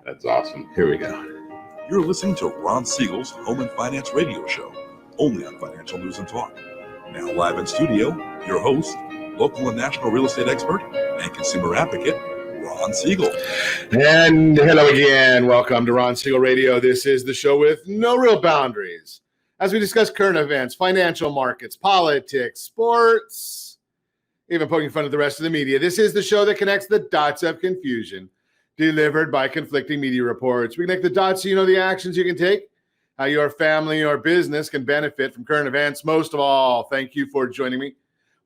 That's awesome. Here we go. You're listening to Ron Siegel's Home and Finance Radio Show, only on Financial News and Talk. Now live in studio, your host, local and national real estate expert and consumer advocate, Ron Siegel. And hello again. Welcome to Ron Siegel Radio. This is the show with no real boundaries. As we discuss current events, financial markets, politics, sports, even poking fun at the rest of the media. This is the show that connects the dots of confusion delivered by conflicting media reports. We connect the dots so you know the actions you can take, how your family or business can benefit from current events. Most of all, thank you for joining me.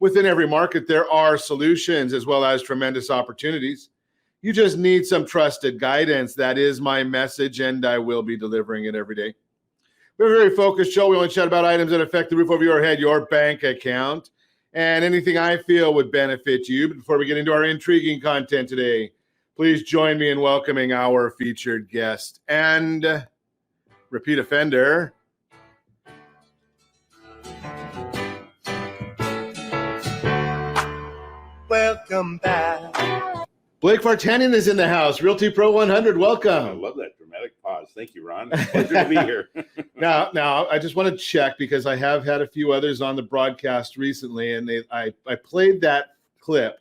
Within every market, there are solutions as well as tremendous opportunities. You just need some trusted guidance. That is my message, and I will be delivering it every day. We have a very focused show. We only chat about items that affect the roof over your head, your bank account, and anything I feel would benefit you. But before we get into our intriguing content today, please join me in welcoming our featured guest and repeat offender, welcome back. Blake Vartanian is in the house. Realty Pro 100, welcome. I love that dramatic pause. Thank you, Ron. Pleasure to be here. Now, I just want to check because I have had a few others on the broadcast recently, and I played that clip,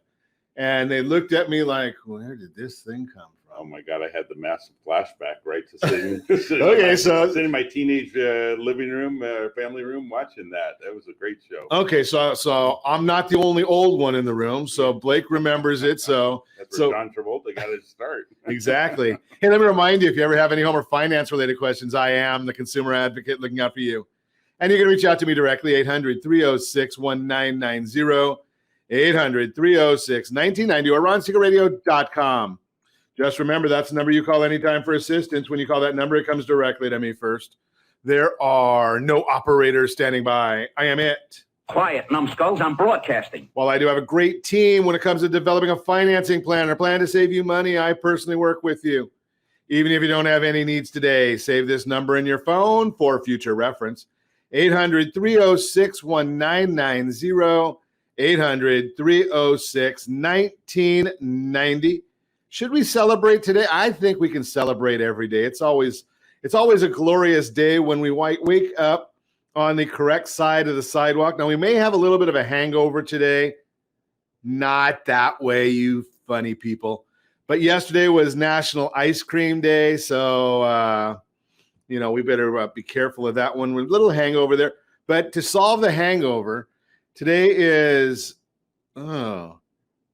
and they looked at me like, where did this thing come from? Oh my God, I had the massive flashback, right? To sitting, sitting in my teenage living room, family room, watching that. That was a great show. Okay, so I'm not the only old one in the room, so Blake remembers it. That's where John Travolta got his start. Exactly. Hey, let me remind you, if you ever have any home or finance related questions, I am the consumer advocate looking out for you. And you can reach out to me directly, 800-306-1990, 800-306-1990, or ronsiegelradio.com. Just remember, that's the number you call anytime for assistance. When you call that number, it comes directly to me first. There are no operators standing by. I am it. Quiet, numbskulls. I'm broadcasting. While I do have a great team when it comes to developing a financing plan or plan to save you money, I personally work with you. Even if you don't have any needs today, save this number in your phone for future reference. 800-306-1990, 800-306-1990. Should we celebrate today? I think we can celebrate every day. It's always a glorious day when we wake up on the correct side of the sidewalk. Now, we may have a little bit of a hangover today. Not that way, you funny people. But yesterday was National Ice Cream Day, so we better be careful of that one. We're a little hangover there. But to solve the hangover, today is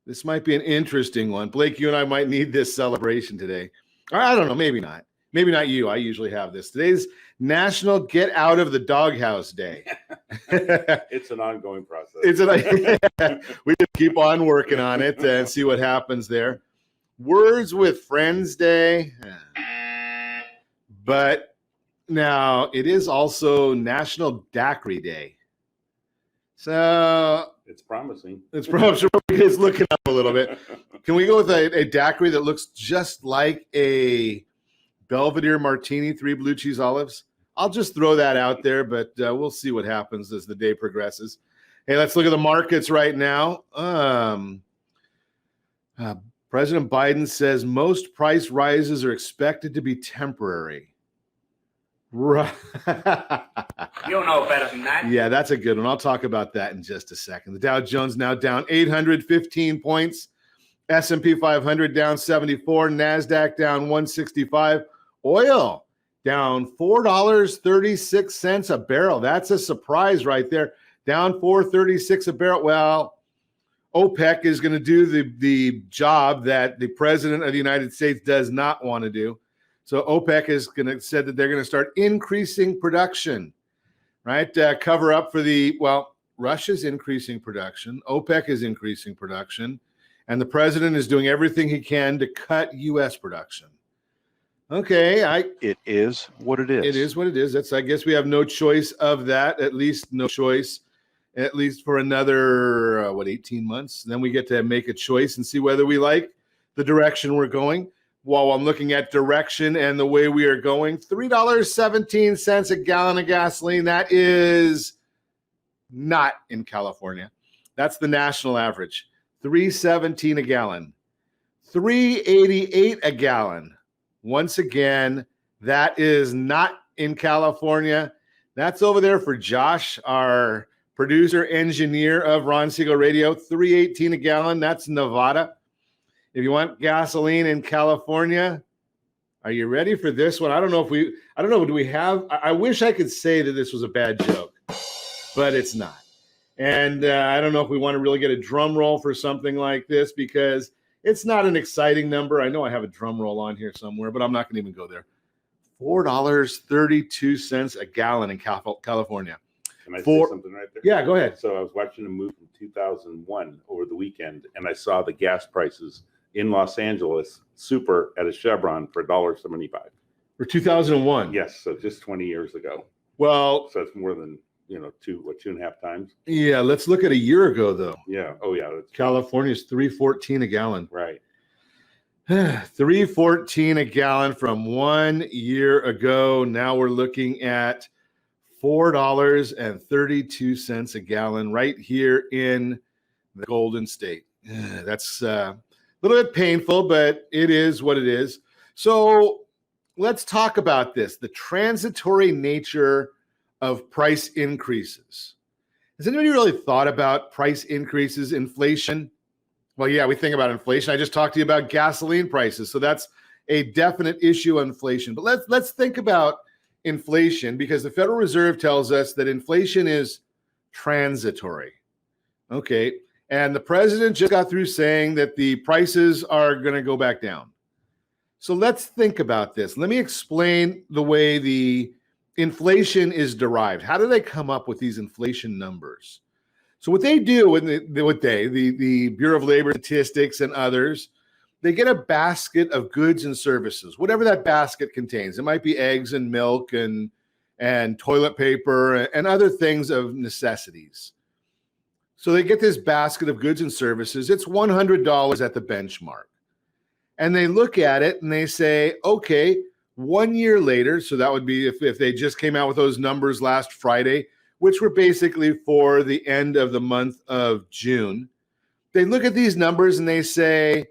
this might be an interesting one. Blake, you and I might need this celebration today. Or I don't know, maybe not. Maybe not you. I usually have this. Today's National Get Out of the Doghouse Day. It's an ongoing process. We just keep on working on it and see what happens there. Words with Friends Day. But now it is also National Daiquiri Day. So it's promising. It's looking up a little bit. Can we go with a daiquiri that looks just like a Belvedere martini, 3 blue cheese olives? I'll just throw that out there, but we'll see what happens as the day progresses. Hey, let's look at the markets right now. President Biden says most price rises are expected to be temporary. Right. You know better than that. Yeah, that's a good one. I'll talk about that in just a second. The Dow Jones now down 815 points. S&P 500 down 74. NASDAQ down 165. Oil down $4.36 a barrel. That's a surprise right there. Down $4.36 a barrel. Well, OPEC is going to do the job that the President of the United States does not want to do. So OPEC is said that they're going to start increasing production, right? Cover up for Russia's increasing production. OPEC is increasing production. And the president is doing everything he can to cut U.S. production. Okay. It is what it is. It is what it is. I guess we have no choice of that, at least for another, 18 months. Then we get to make a choice and see whether we like the direction we're going. While I'm looking at direction and the way we are going, $3.17 a gallon of gasoline. That is not in California. That's the national average. $3.17 a gallon. $3.88 a gallon Once again, that is not in California. That's over there for Josh, our producer engineer of Ron Siegel Radio. $3.18 a gallon. That's Nevada. If you want gasoline in California, are you ready for this one? I don't know. Do we have? I wish I could say that this was a bad joke, but it's not. And I don't know if we want to really get a drum roll for something like this because it's not an exciting number. I know I have a drum roll on here somewhere, but I'm not going to even go there. $4.32 a gallon in California. Can I say something right there? Yeah, go ahead. So I was watching a movie from 2001 over the weekend, and I saw the gas prices in Los Angeles super at a Chevron for $1.75. For 2001? Yes, so just 20 years ago. Well, so it's more than 2.5 times. Yeah, let's look at a year ago though. Yeah. Oh yeah. California's $3.14 a gallon. Right. $3.14 a gallon from 1 year ago. Now we're looking at $4.32 a gallon right here in the Golden State. That's a little bit painful, but it is what it is. So let's talk about this, the transitory nature of price increases. Has anybody really thought about price increases, inflation? Well, yeah, we think about inflation. I just talked to you about gasoline prices. So that's a definite issue of inflation. But let's think about inflation because the Federal Reserve tells us that inflation is transitory. Okay. And the president just got through saying that the prices are going to go back down. So let's think about this. Let me explain the way the inflation is derived. How do they come up with these inflation numbers? So what they do, the Bureau of Labor Statistics and others, they get a basket of goods and services, whatever that basket contains. It might be eggs and milk and toilet paper and other things of necessities. So they get this basket of goods and services. It's $100 at the benchmark. And they look at it and they say, okay, 1 year later, so that would be if they just came out with those numbers last Friday, which were basically for the end of the month of June. They look at these numbers and they say,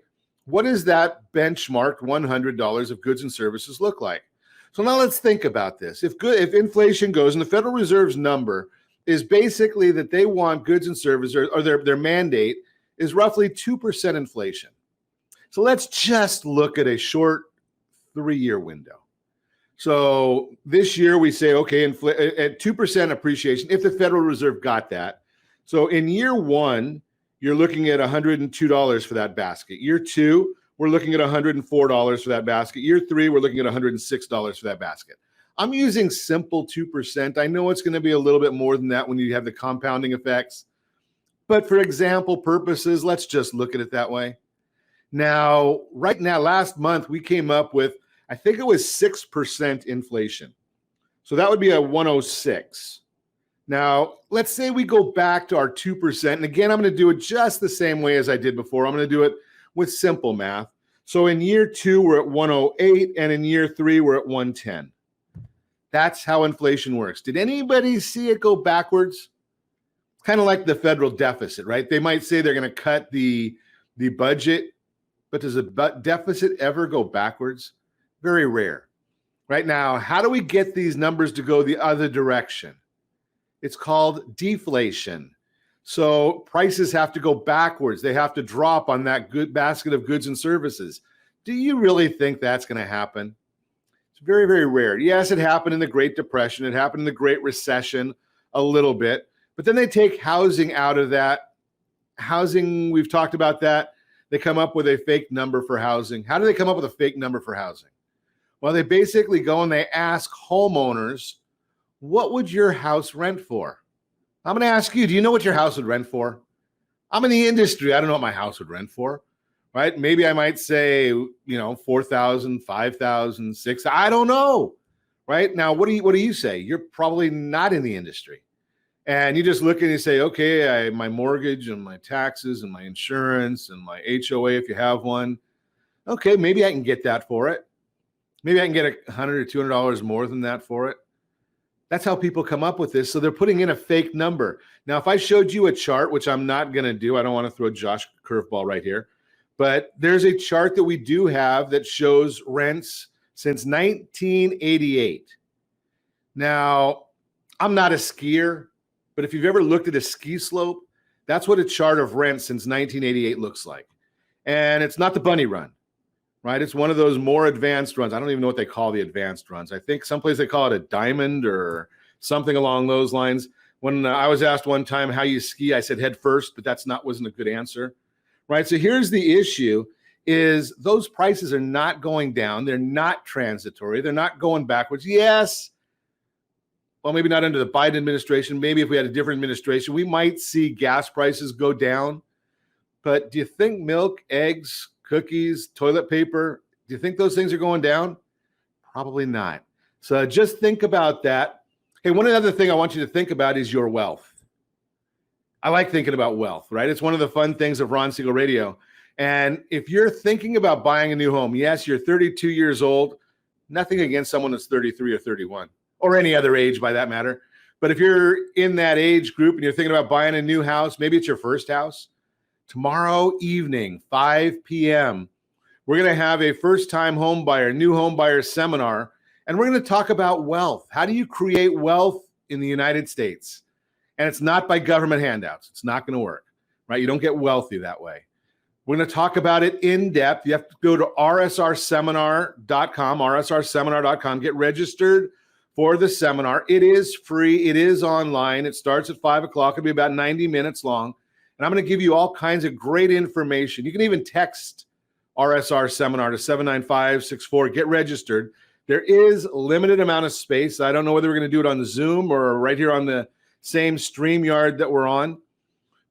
what does that benchmarked $100 of goods and services look like? So now let's think about this. If inflation goes, and the Federal Reserve's number is basically that they want goods and services, or their mandate is roughly 2% inflation. So let's just look at a short 3-year window. So this year we say, okay, at 2% appreciation, if the Federal Reserve got that. So in year one, you're looking at $102 for that basket. Year two, we're looking at $104 for that basket. Year three, we're looking at $106 for that basket. I'm using simple 2%. I know it's going to be a little bit more than that when you have the compounding effects. But for example purposes, let's just look at it that way. Now, right now, last month, we came up with, I think it was 6% inflation. So that would be a 106. Now, let's say we go back to our 2%. And again, I'm going to do it just the same way as I did before. I'm going to do it with simple math. So in year two, we're at 108. And in year three, we're at 110. That's how inflation works. Did anybody see it go backwards? Kind of like the federal deficit, right? They might say they're going to cut the budget, but does a deficit ever go backwards? Very rare. Right now, how do we get these numbers to go the other direction? It's called deflation. So prices have to go backwards. They have to drop on that good basket of goods and services. Do you really think that's going to happen? It's very, very rare. Yes, it happened in the Great Depression. It happened in the Great Recession a little bit. But then they take housing out of that. Housing, we've talked about that. They come up with a fake number for housing. How do they come up with a fake number for housing? Well, they basically go and they ask homeowners, what would your house rent for? I'm going to ask you, do you know what your house would rent for? I'm in the industry. I don't know what my house would rent for, right? Maybe I might say, $4,000, $5,000, $6,000. I don't know, right? Now, what do you say? You're probably not in the industry. And you just look and you say, okay, my mortgage and my taxes and my insurance and my HOA, if you have one. Okay, maybe I can get that for it. Maybe I can get $100 or $200 more than that for it. That's how people come up with this. So they're putting in a fake number. Now, if I showed you a chart, which I'm not going to do, I don't want to throw Josh curveball right here, but there's a chart that we do have that shows rents since 1988. Now, I'm not a skier, but if you've ever looked at a ski slope, that's what a chart of rent since 1988 looks like. And it's not the bunny run, right? It's one of those more advanced runs. I don't even know what they call the advanced runs. I think someplace they call it a diamond or something along those lines. When I was asked one time how you ski, I said head first, but wasn't a good answer, right? So here's the issue is those prices are not going down. They're not transitory. They're not going backwards. Yes. Well, maybe not under the Biden administration. Maybe if we had a different administration, we might see gas prices go down. But do you think milk, eggs, cookies, toilet paper, do you think those things are going down? Probably not. So just think about that. Hey, one other thing I want you to think about is your wealth. I like thinking about wealth, right? It's one of the fun things of Ron Siegel Radio. And if you're thinking about buying a new home, yes, you're 32 years old, nothing against someone that's 33 or 31 or any other age by that matter. But if you're in that age group and you're thinking about buying a new house, maybe it's your first house, tomorrow evening, 5 p.m., we're going to have a first-time home buyer, new home buyer seminar, and we're going to talk about wealth. How do you create wealth in the United States? And it's not by government handouts. It's not going to work, right? You don't get wealthy that way. We're going to talk about it in depth. You have to go to rsrseminar.com, get registered for the seminar. It is free. It is online. It starts at 5 o'clock. It'll be about 90 minutes long. And I'm going to give you all kinds of great information. You can even text RSR Seminar to 79564. Get registered. There is a limited amount of space. I don't know whether we're going to do it on Zoom or right here on the same StreamYard that we're on,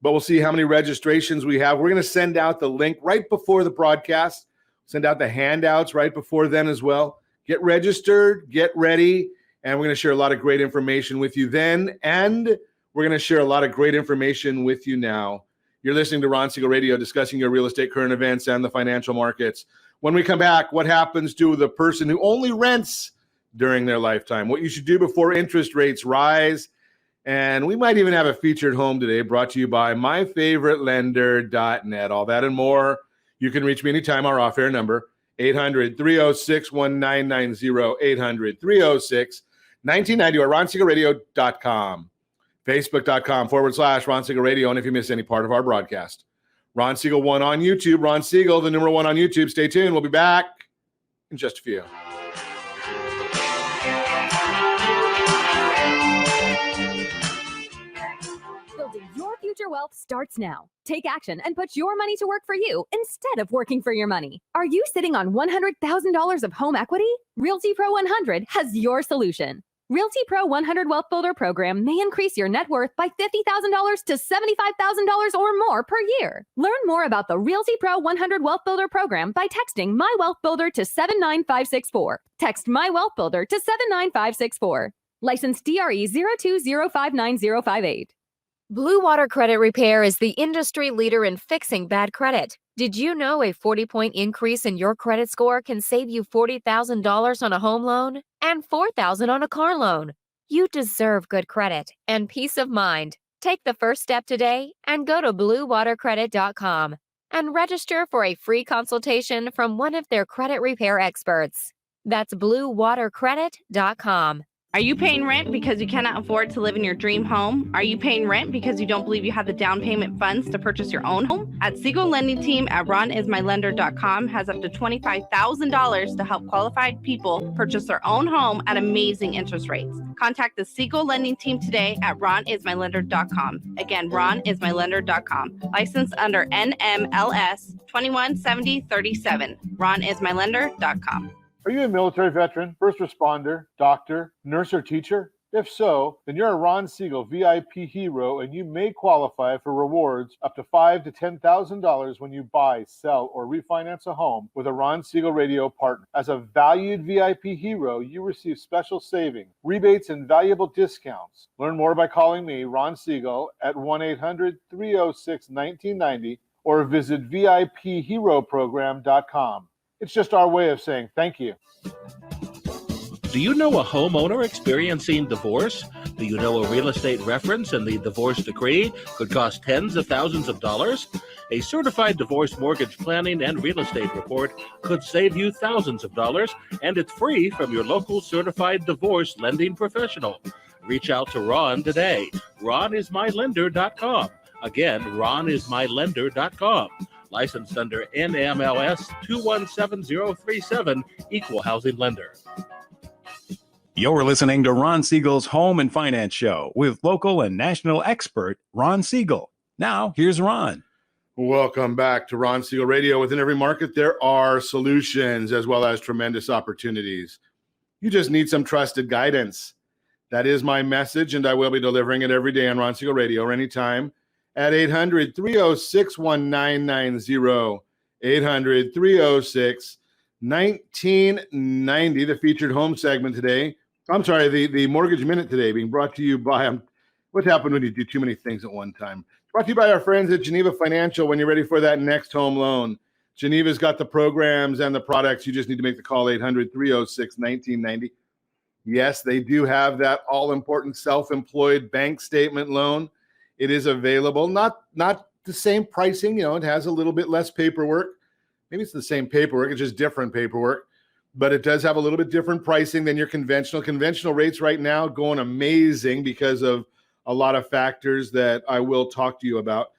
but we'll see how many registrations we have. We're going to send out the link right before the broadcast, send out the handouts right before then as well. Get registered, get ready, and we're going to share a lot of great information with you then, and we're going to share a lot of great information with you now. You're listening to Ron Siegel Radio, discussing your real estate current events and the financial markets. When we come back, what happens to the person who only rents during their lifetime? What you should do before interest rates rise. And we might even have a featured home today brought to you by myfavoritelender.net. All that and more. You can reach me anytime. Our off-air number, 800-306-1990, 800-306-1990, or ronsiegelradio.com, facebook.com/Ron Siegel Radio. And if you miss any part of our broadcast, Ron Siegel 1 on YouTube, Ron Siegel, the number 1 on YouTube. Stay tuned. We'll be back in just a few. Building your future wealth starts now. Take action and put your money to work for you instead of working for your money. Are you sitting on $100,000 of home equity? Realty Pro 100 has your solution. Realty Pro 100 Wealth Builder program may increase your net worth by $50,000 to $75,000 or more per year. Learn more about the Realty Pro 100 Wealth Builder program by texting My Wealth Builder to 79564. Text My Wealth Builder to 79564. License DRE 02059058. Blue Water Credit Repair is the industry leader in fixing bad credit. Did you know a 40-point increase in your credit score can save you $40,000 on a home loan and $4,000 on a car loan? You deserve good credit and peace of mind. Take the first step today and go to bluewatercredit.com and register for a free consultation from one of their credit repair experts. That's bluewatercredit.com. Are you paying rent because you cannot afford to live in your dream home? Are you paying rent because you don't believe you have the down payment funds to purchase your own home? At Siegel Lending Team at ronismylender.com has up to $25,000 to help qualified people purchase their own home at amazing interest rates. Contact the Siegel Lending Team today at ronismylender.com. Again, ronismylender.com. Licensed under NMLS 217037. ronismylender.com. Are you a military veteran, first responder, doctor, nurse, or teacher? If so, then you're a Ron Siegel VIP hero and you may qualify for rewards up to $5,000 to $10,000 when you buy, sell, or refinance a home with a Ron Siegel Radio partner. As a valued VIP hero, you receive special savings, rebates, and valuable discounts. Learn more by calling me, Ron Siegel, at 1-800-306-1990 or visit VIPHeroProgram.com. It's just our way of saying thank you. Do you know a homeowner experiencing divorce? Do you know a real estate reference and the divorce decree could cost tens of thousands of dollars? A certified divorce mortgage planning and real estate report could save you thousands of dollars, and it's free from your local certified divorce lending professional. Reach out to Ron today. RonIsMyLender.com. Again, RonIsMyLender.com. Licensed under NMLS 217037, Equal Housing Lender. You're listening to Ron Siegel's Home and Finance Show with local and national expert Ron Siegel. Now, here's Ron. Welcome back to Ron Siegel Radio. Within every market, there are solutions as well as tremendous opportunities. You just need some trusted guidance. That is my message, and I will be delivering it every day on Ron Siegel Radio or anytime at 800-306-1990, 800-306-1990, the featured home segment today. I'm sorry, the Mortgage Minute today being brought to you by, what happened when you do too many things at one time? Brought to you by our friends at Geneva Financial when you're ready for that next home loan. Geneva's got the programs and the products. You just need to make the call, 800-306-1990. Yes, they do have that all-important self-employed bank statement loan. It is available. Not the same pricing. It has a little bit less paperwork. Maybe it's the same paperwork. It's just different paperwork. But it does have a little bit different pricing than your conventional. Conventional rates right now going amazing because of a lot of factors that I will talk to you about.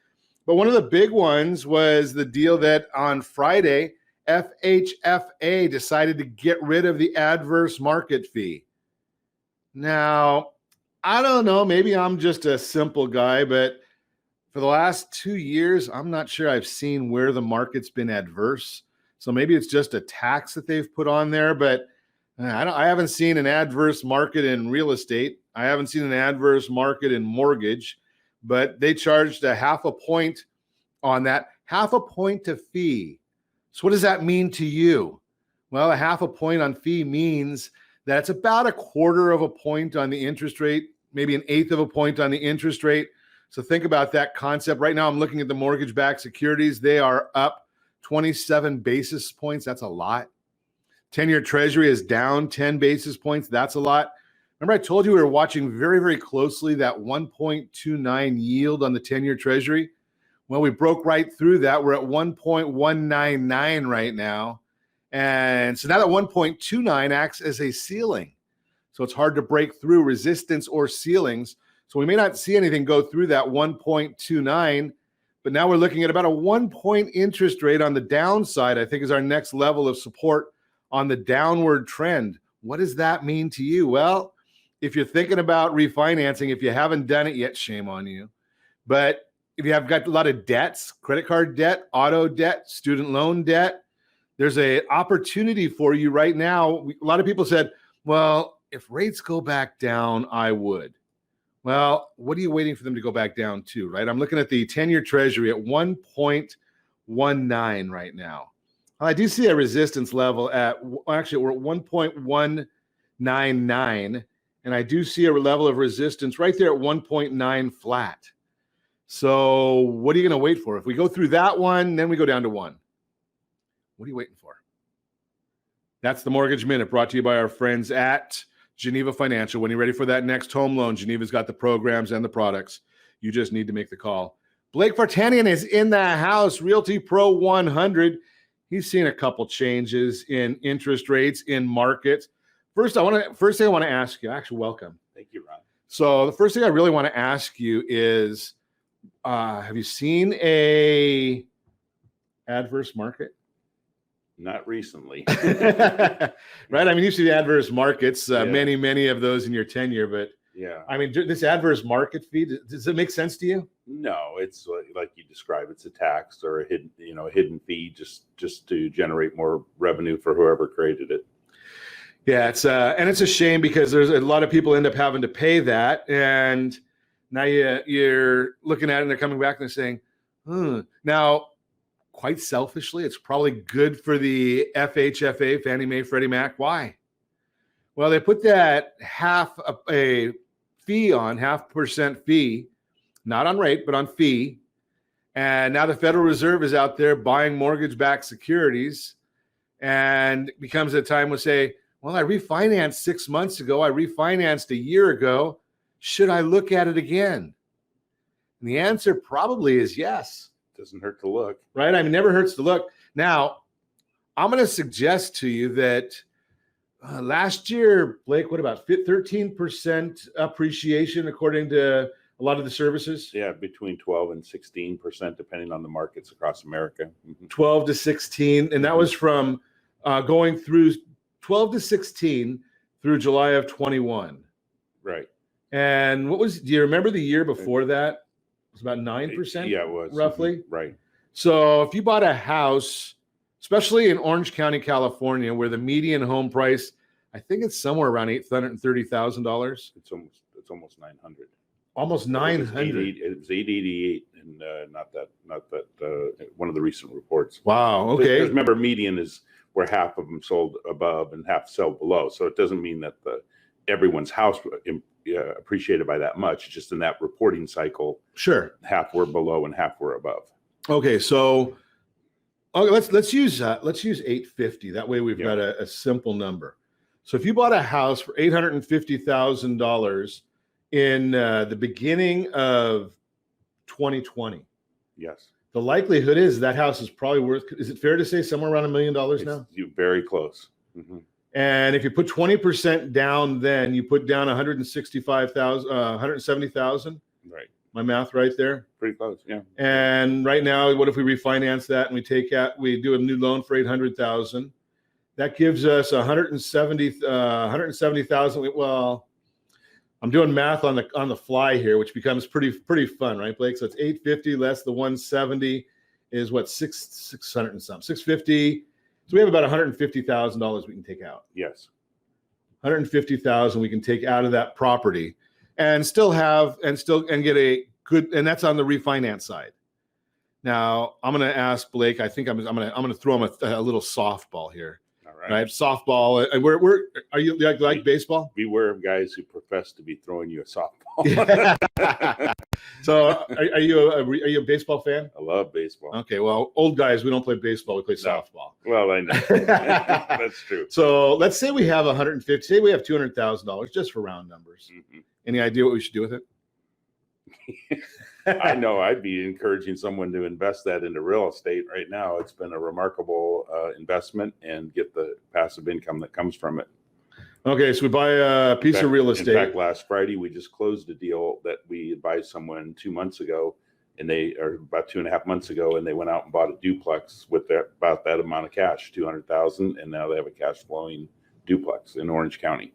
But one of the big ones was the deal that on Friday, FHFA decided to get rid of the adverse market fee. Now, I don't know, maybe I'm just a simple guy, but for the last 2 years, I'm not sure I've seen where the market's been adverse. So maybe it's just a tax that they've put on there, but I haven't seen an adverse market in real estate. I haven't seen an adverse market in mortgage, but they charged a 0.5 point on that, 0.5 point to fee. So what does that mean to you? Well, a 0.5 point on fee means that it's about 1/4 point on the interest rate, maybe 1/8 point on the interest rate. So think about that concept. Right now, I'm looking at the mortgage-backed securities. They are up 27 basis points. That's a lot. 10-year Treasury is down 10 basis points. That's a lot. Remember I told you we were watching very, very closely that 1.29 yield on the 10-year Treasury? Well, we broke right through that. We're at 1.199 right now. And so now that 1.29 acts as a ceiling. So it's hard to break through resistance or ceilings. So we may not see anything go through that 1.29, but now we're looking at about a 1 point interest rate on the downside, I think is our next level of support on the downward trend. What does that mean to you? Well, if you're thinking about refinancing, if you haven't done it yet, shame on you. But if you have got a lot of debts, credit card debt, auto debt, student loan debt, there's an opportunity for you right now. A lot of people said, well, if rates go back down, I would. Well, what are you waiting for them to go back down to, right? I'm looking at the 10-year Treasury at 1.19 right now. I do see a resistance level at, actually, we're at 1.199, and I do see a level of resistance right there at 1.9 flat. So what are you going to wait for? If we go through that one, then we go down to 1. What are you waiting for? That's the Mortgage Minute brought to you by our friends at Geneva Financial. When you're ready for that next home loan, Geneva's got the programs and the products. You just need to make the call. Blake Vartanian is in the house, Realty Pro 100. He's seen a couple changes in interest rates in markets. First thing I want to ask you, actually, welcome. Thank you, Ron. So the first thing I really want to ask you is, have you seen a adverse market? Not recently. Right? I mean, you see the adverse markets, many of those in your tenure, but yeah. I mean, this adverse market fee, does it make sense to you? No, it's like you described. It's a tax or a hidden fee just to generate more revenue for whoever created it. Yeah, and it's a shame because there's a lot of people end up having to pay that, and now you're looking at it and they're coming back and they're saying, Now, quite selfishly, it's probably good for the FHFA, Fannie Mae, Freddie Mac. Why? Well, they put that half a fee on, 0.5% fee, not on rate, but on fee. And now the Federal Reserve is out there buying mortgage-backed securities, and it becomes a time when say, well, I refinanced 6 months ago. I refinanced a year ago. Should I look at it again? And the answer probably is yes. Doesn't hurt to look. Right? I mean, never hurts to look. Now, I'm going to suggest to you that last year, Blake, what about 13% appreciation according to a lot of the services? Yeah, between 12 and 16%, depending on the markets across America. 12 to 16. And that was from going through 12 to 16 through July of 21. Right. And do you remember the year before that? It was about 9%? Yeah, it was. Roughly. Right. So if you bought a house, especially in Orange County, California, where the median home price, I think it's somewhere around $830,000. It's almost 900. Almost 900. It was 888, and not that one of the recent reports. Wow. Okay. Because remember, median is where half of them sold above and half sell below. So it doesn't mean that everyone's house appreciated by that much. It's just in that reporting cycle. Sure. Half were below and half were above. Okay. So let's use 850. That way we've got a simple number. So if you bought a house for $850,000 in the beginning of 2020, yes, the likelihood is that house is probably worth, is it fair to say somewhere around $1 million now? You're very close. Mm-hmm. And if you put 20% down, then you put down 170,000. Right. My math right there. Pretty close. Yeah. And right now, what if we refinance that and we do a new loan for 800,000? That gives us 170,000. Well, I'm doing math on the fly here, which becomes pretty fun, right, Blake? So it's 850 less the 170 is what, 600 and some, 650. So we have about $150,000 we can take out. Yes. 150,000 we can take out of that property and get a good, and that's on the refinance side. Now I'm going to ask Blake. I think I'm going to throw him a little softball here. All right? Softball. And are you like baseball? Beware of guys who profess to be throwing you a softball. So are you a baseball fan? I love baseball. Okay, well, old guys, we don't play baseball, we play softball. Well, I know. That's true. So let's say we have 150, say we have $200,000 just for round numbers. Mm-hmm. Any idea what we should do with it? I know I'd be encouraging someone to invest that into real estate right now. It's been a remarkable investment and get the passive income that comes from it. Okay, so we buy a piece of real estate. In fact, last Friday, we just closed a deal that we advised someone 2 months ago, about 2.5 months ago, and they went out and bought a duplex with about that amount of cash, $200,000, and now they have a cash flowing duplex in Orange County.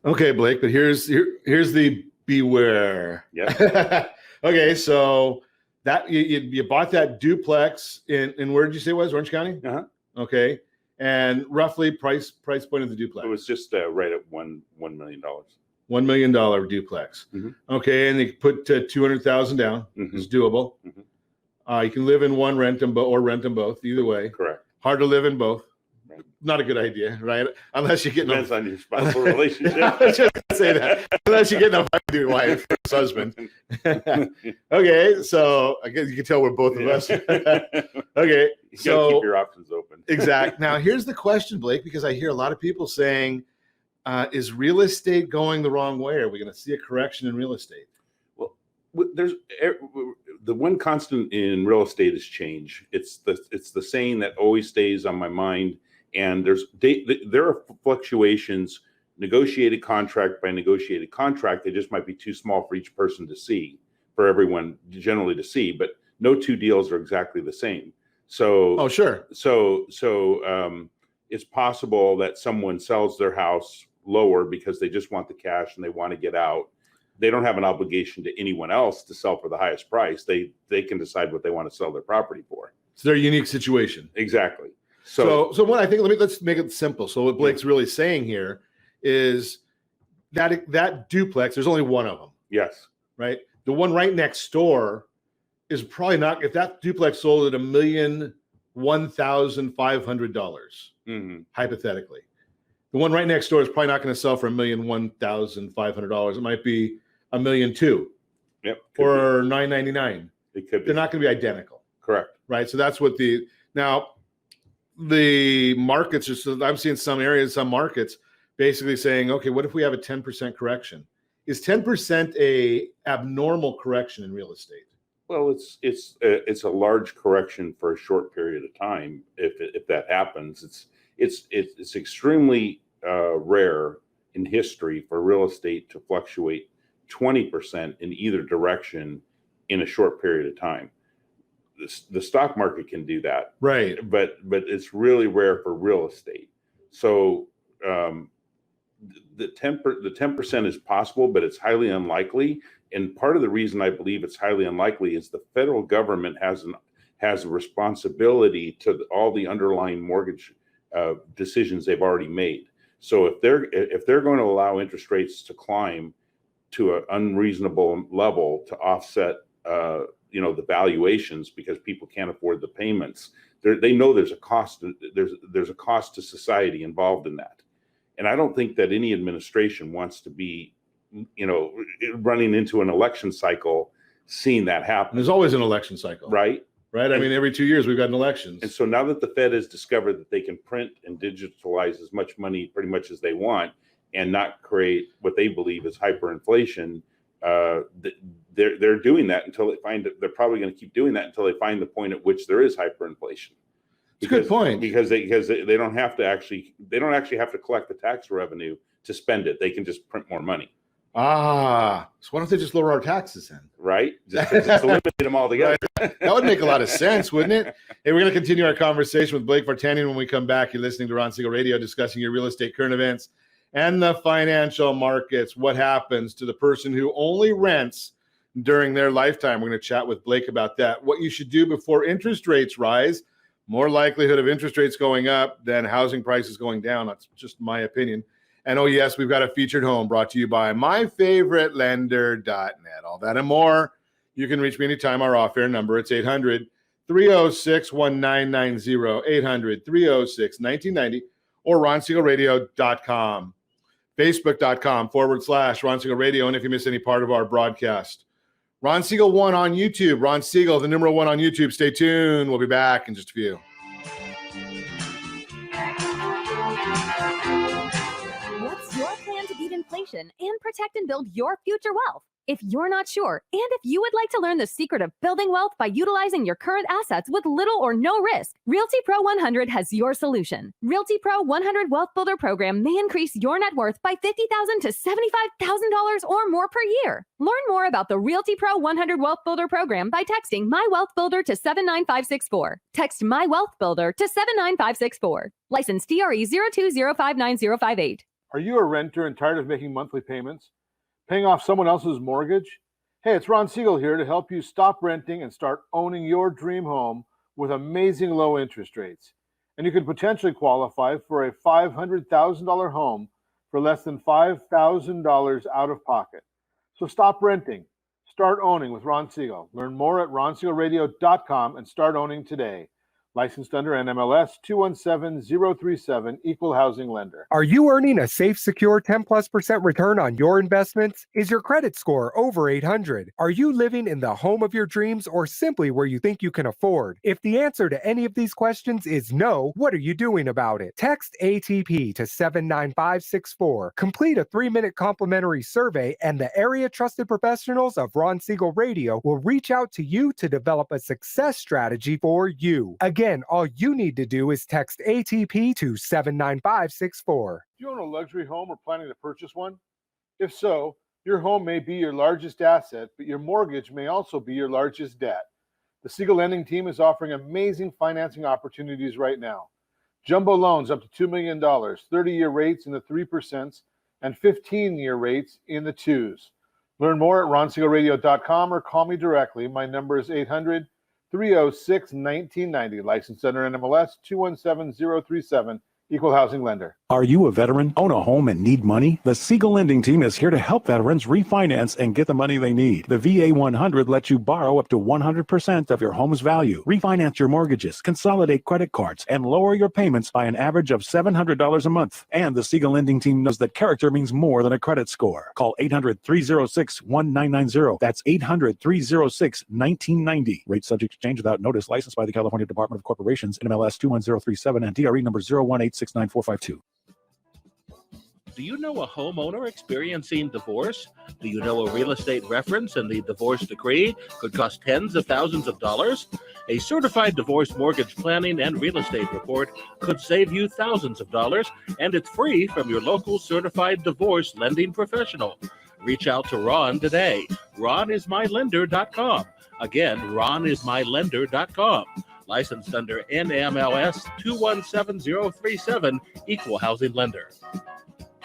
Okay, Blake, but here's the beware. Yeah. Okay, so that you bought that duplex in where did you say it was? Orange County? Uh-huh. Okay. And roughly price point of the duplex? It was just right at $1 million. $1 million duplex. Mm-hmm. Okay, and they put 200,000 down. Mm-hmm. It's doable. Mm-hmm. You can live in one, rent them both. Either way. Correct. Hard to live in both. Right. Not a good idea, right? Unless you get depends on your spousal relationship. I was just gonna say that. Unless you get no fucking wife or husband. Okay, so I guess you can tell we're both of us. Okay, so keep your options open. Exactly. Now here's the question, Blake, because I hear a lot of people saying, "Is real estate going the wrong way? Are we going to see a correction in real estate?" Well, there's the one constant in real estate is change. It's the saying that always stays on my mind. And there are fluctuations, negotiated contract by negotiated contract. They just might be too small for each person to see, for everyone generally to see. But no two deals are exactly the same. So, sure. So it's possible that someone sells their house lower because they just want the cash and they want to get out. They don't have an obligation to anyone else to sell for the highest price. They can decide what they want to sell their property for. It's their unique situation. Exactly. So what I think, let's make it simple. So what Blake's really saying here is that duplex, there's only one of them. Yes. Right. The one right next door is probably not, if that duplex sold at $1,001,500, hypothetically, the one right next door is probably not going to sell for $1,001,500. It might be $1.2 million. Yep. Or $999. It could be. They're not going to be identical. Correct. Right. So that's what the markets are. So I'm seeing some areas, some markets basically saying, okay, what if we have a 10% correction? Is 10% a abnormal correction in real estate? Well, it's a large correction for a short period of time. If that happens, it's extremely rare in history for real estate to fluctuate 20% in either direction in a short period of time. The stock market can do that, right? But it's really rare for real estate. So the 10% is possible, but it's highly unlikely. And part of the reason I believe it's highly unlikely is the federal government has a responsibility to all the underlying mortgage decisions they've already made. So if they're going to allow interest rates to climb to an unreasonable level to offset the valuations because people can't afford the payments, they know there's a cost. There's a cost to society involved in that, and I don't think that any administration wants to be, running into an election cycle, seeing that happen. There's always an election cycle, right? Right. I mean, every 2 years we've got elections. And so now that the Fed has discovered that they can print and digitalize as much money pretty much as they want and not create what they believe is hyperinflation, they're doing that until they find that they're probably going to keep doing that until they find the point at which there is hyperinflation. It's a good point. Because they don't have to actually have to collect the tax revenue to spend it. They can just print more money. So why don't they just lower our taxes then? Right? Just eliminate them all together. Right. That would make a lot of sense, wouldn't it? Hey, we're going to continue our conversation with Blake Vartanian when we come back. You're listening to Ron Siegel Radio, discussing your real estate current events and the financial markets. What happens to the person who only rents during their lifetime? We're going to chat with Blake about that. What you should do before interest rates rise. More likelihood of interest rates going up than housing prices going down. That's just my opinion. And oh, yes, we've got a featured home brought to you by myfavoritelender.net. All that and more. You can reach me anytime. Our off-air number, it's 800-306-1990, 800-306-1990, or ronsiegelradio.com, facebook.com/Ron Siegel Radio. And if you miss any part of our broadcast, Ron Siegel 1 on YouTube. Ron Siegel, the number 1 on YouTube. Stay tuned. We'll be back in just a few. What's your plan to beat inflation and protect and build your future wealth? If you're not sure, and if you would like to learn the secret of building wealth by utilizing your current assets with little or no risk, Realty Pro 100 has your solution. Realty Pro 100 Wealth Builder Program may increase your net worth by $50,000 to $75,000 or more per year. Learn more about the Realty Pro 100 Wealth Builder Program by texting My Wealth Builder to 79564. Text My Wealth Builder to 79564. License DRE 02059058. Are you a renter and tired of making monthly payments? Paying off someone else's mortgage? Hey, it's Ron Siegel here to help you stop renting and start owning your dream home with amazing low interest rates. And you could potentially qualify for a $500,000 home for less than $5,000 out of pocket. So stop renting. Start owning with Ron Siegel. Learn more at ronsiegelradio.com and start owning today. Licensed under NMLS 217037, Equal Housing Lender. Are you earning a safe, secure 10+% return on your investments? Is your credit score over 800? Are you living in the home of your dreams or simply where you think you can afford? If the answer to any of these questions is no, what are you doing about it? Text ATP to 79564. Complete a 3-minute complimentary survey and the area trusted professionals of Ron Siegel Radio will reach out to you to develop a success strategy for you. Again, all you need to do is text ATP to 79564. Do you own a luxury home or planning to purchase one? If so, your home may be your largest asset, but your mortgage may also be your largest debt. The Siegel Lending Team is offering amazing financing opportunities right now. Jumbo loans up to $2 million, 30-year rates in the 3%, and 15-year rates in the 2s. Learn more at ronsiegelradio.com or call me directly. My number is 800-306-1990, licensed under NMLS 217037, Equal Housing Lender. Are you a veteran, own a home, and need money? The Siegel Lending Team is here to help veterans refinance and get the money they need. The VA 100 lets you borrow up to 100% of your home's value, refinance your mortgages, consolidate credit cards, and lower your payments by an average of $700 a month. And the Siegel Lending Team knows that character means more than a credit score. Call 800-306-1990. That's 800-306-1990. Rate subject to change without notice. Licensed by the California Department of Corporations, NMLS 21037, and DRE number 018694452. Do you know a homeowner experiencing divorce? Do you know a real estate reference and the divorce decree could cost tens of thousands of dollars? A certified divorce mortgage planning and real estate report could save you thousands of dollars, and it's free from your local certified divorce lending professional. Reach out to Ron today. RonIsMyLender.com. Again, RonIsMyLender.com. Licensed under NMLS 217037, Equal Housing Lender.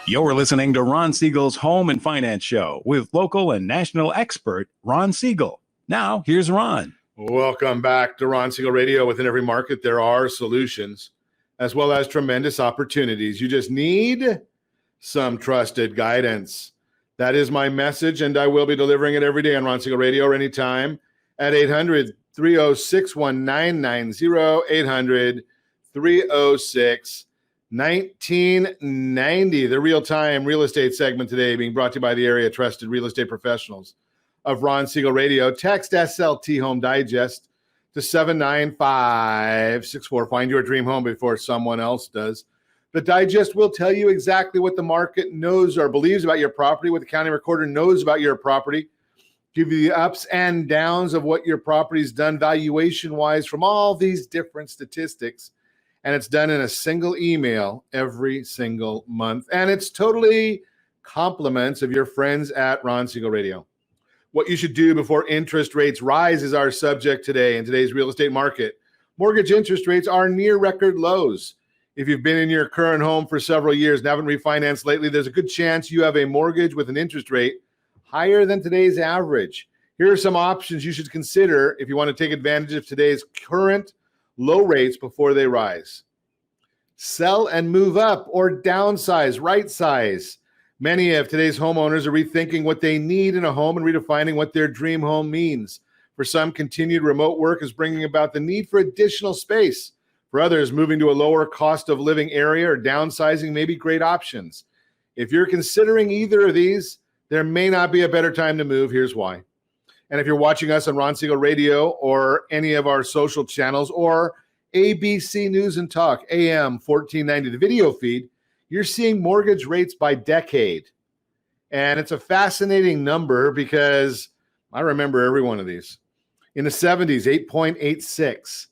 You're listening to Ron Siegel's Home and Finance Show with local and national expert Ron Siegel. Now, here's Ron. Welcome back to Ron Siegel Radio. Within every market, there are solutions as well as tremendous opportunities. You just need some trusted guidance. That is my message, and I will be delivering it every day on Ron Siegel Radio or anytime at 800-306-1990, 800-306-1990. The real-time real estate segment today being brought to you by the area trusted real estate professionals of Ron Siegel Radio. Text SLT Home Digest to 79564. Find your dream home before someone else does. The digest will tell you exactly what the market knows or believes about your property, what the county recorder knows about your property, give you the ups and downs of what your property's done valuation-wise from all these different statistics. And it's done in a single email every single month. And it's totally compliments of your friends at Ron Siegel Radio. What you should do before interest rates rise is our subject today in today's real estate market. Mortgage interest rates are near record lows. If you've been in your current home for several years and haven't refinanced lately, there's a good chance you have a mortgage with an interest rate higher than today's average. Here are some options you should consider if you want to take advantage of today's current low rates before they rise. Sell and move up or downsize, right size. Many of today's homeowners are rethinking what they need in a home and redefining what their dream home means. For some, continued remote work is bringing about the need for additional space. For others, moving to a lower cost of living area or downsizing may be great options. If you're considering either of these, there may not be a better time to move. Here's why. And if you're watching us on Ron Siegel Radio or any of our social channels or ABC News and Talk, AM 1490, the video feed, you're seeing mortgage rates by decade. And it's a fascinating number because I remember every one of these. In the 70s, 8.86.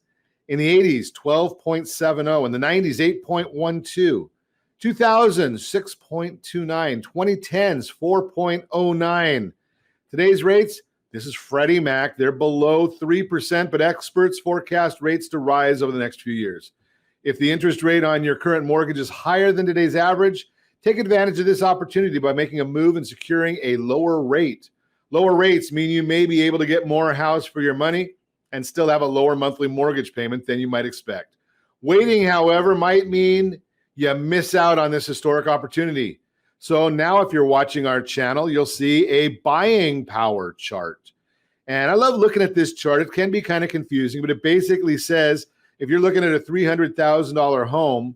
In the 80s, 12.70. In the 90s, 8.12. 2000s, 6.29. 2010s, 4.09. Today's rates, this is Freddie Mac. They're below 3%, but experts forecast rates to rise over the next few years. If the interest rate on your current mortgage is higher than today's average, take advantage of this opportunity by making a move and securing a lower rate. Lower rates mean you may be able to get more house for your money and still have a lower monthly mortgage payment than you might expect. Waiting, however, might mean you miss out on this historic opportunity. So now if you're watching our channel, you'll see a buying power chart. And I love looking at this chart. It can be kind of confusing, but it basically says if you're looking at a $300,000 home,